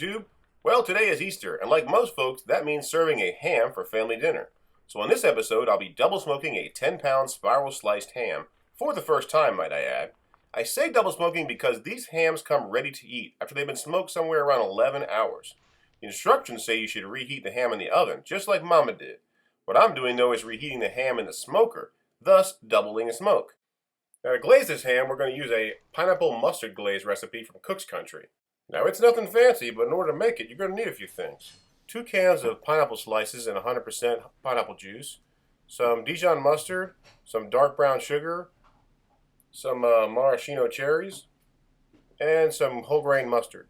YouTube? Well, today is Easter, and like most folks, that means serving a ham for family dinner. So on this episode, I'll be double smoking a 10-pound spiral sliced ham, for the first time, might I add. I say double smoking because these hams come ready to eat after they've been smoked somewhere around 11 hours. The instructions say you should reheat the ham in the oven, just like Mama did. What I'm doing, though, is reheating the ham in the smoker, thus doubling the smoke. Now, to glaze this ham, we're going to use a pineapple mustard glaze recipe from Cook's Country. Now, it's nothing fancy, but in order to make it, you're going to need a few things. 2 cans of pineapple slices and 100% pineapple juice, some Dijon mustard, some dark brown sugar, some maraschino cherries, and some whole grain mustard.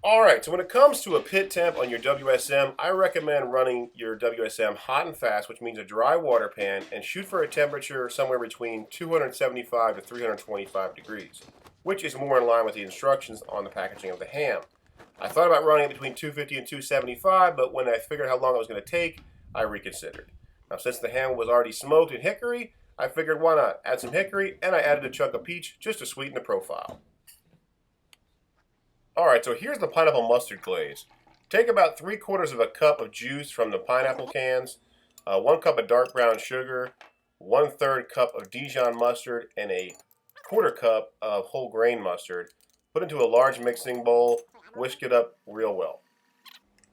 Alright, so when it comes to a pit temp on your WSM, I recommend running your WSM hot and fast, which means a dry water pan, and shoot for a temperature somewhere between 275 to 325 degrees, which is more in line with the instructions on the packaging of the ham. I thought about running it between 250 and 275, but when I figured how long it was going to take, I reconsidered. Now, since the ham was already smoked in hickory, I figured why not add some hickory, and I added a chunk of peach just to sweeten the profile. Alright, so here's the pineapple mustard glaze. Take about 3/4 of a cup of juice from the pineapple cans, 1 cup of dark brown sugar, 1/3 cup of Dijon mustard, and a 1/4 cup of whole grain mustard. Put into a large mixing bowl, whisk it up real well.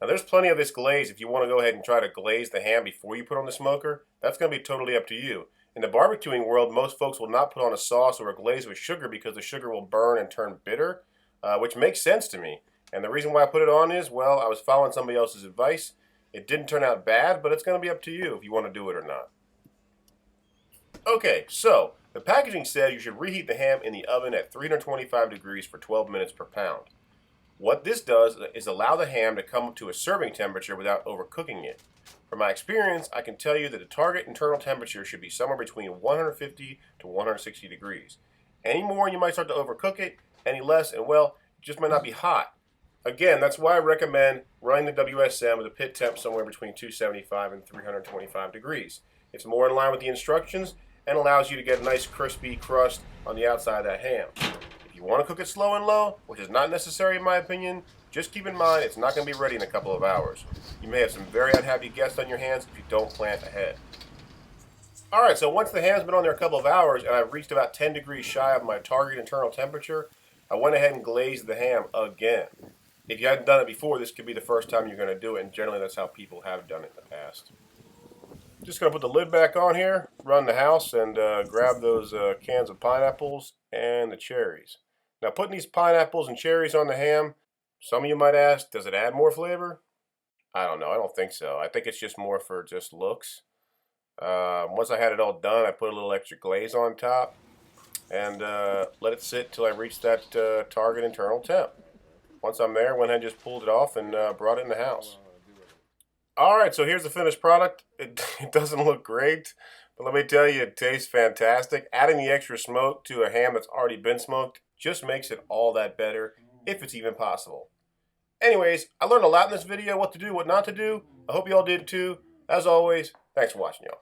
Now there's plenty of this glaze if you want to go ahead and try to glaze the ham before you put on the smoker. That's going to be totally up to you. In the barbecuing world, most folks will not put on a sauce or a glaze with sugar because the sugar will burn and turn bitter. Which makes sense to me. And the reason why I put it on is, well, I was following somebody else's advice. It didn't turn out bad, but it's going to be up to you if you want to do it or not. Okay, so the packaging says you should reheat the ham in the oven at 325 degrees for 12 minutes per pound. What this does is allow the ham to come up to a serving temperature without overcooking it. From my experience, I can tell you that the target internal temperature should be somewhere between 150 to 160 degrees. Any more, you might start to overcook it. Any less, and well, it just might not be hot. Again, that's why I recommend running the WSM with a pit temp somewhere between 275 and 325 degrees. It's more in line with the instructions and allows you to get a nice crispy crust on the outside of that ham. If you want to cook it slow and low, which is not necessary in my opinion, just keep in mind it's not going to be ready in a couple of hours. You may have some very unhappy guests on your hands if you don't plan ahead. Alright, so once the ham's been on there a couple of hours and I've reached about 10 degrees shy of my target internal temperature, I went ahead and glazed the ham again. If you hadn't done it before, this could be the first time you're going to do it, and generally that's how people have done it in the past. Just going to put the lid back on here, run the house, and grab those cans of pineapples and the cherries. Now, putting these pineapples and cherries on the ham, some of you might ask, does it add more flavor? I don't know. I don't think so. I think it's just more for just looks. Once I had it all done, I put a little extra glaze on top and let it sit till I reach that target internal temp. Once I'm there, went ahead and just pulled it off and brought it in the house. Alright, so here's the finished product. It doesn't look great, but let me tell you, it tastes fantastic. Adding the extra smoke to a ham that's already been smoked just makes it all that better, if it's even possible. Anyways, I learned a lot in this video, what to do, what not to do. I hope you all did too. As always, thanks for watching, y'all.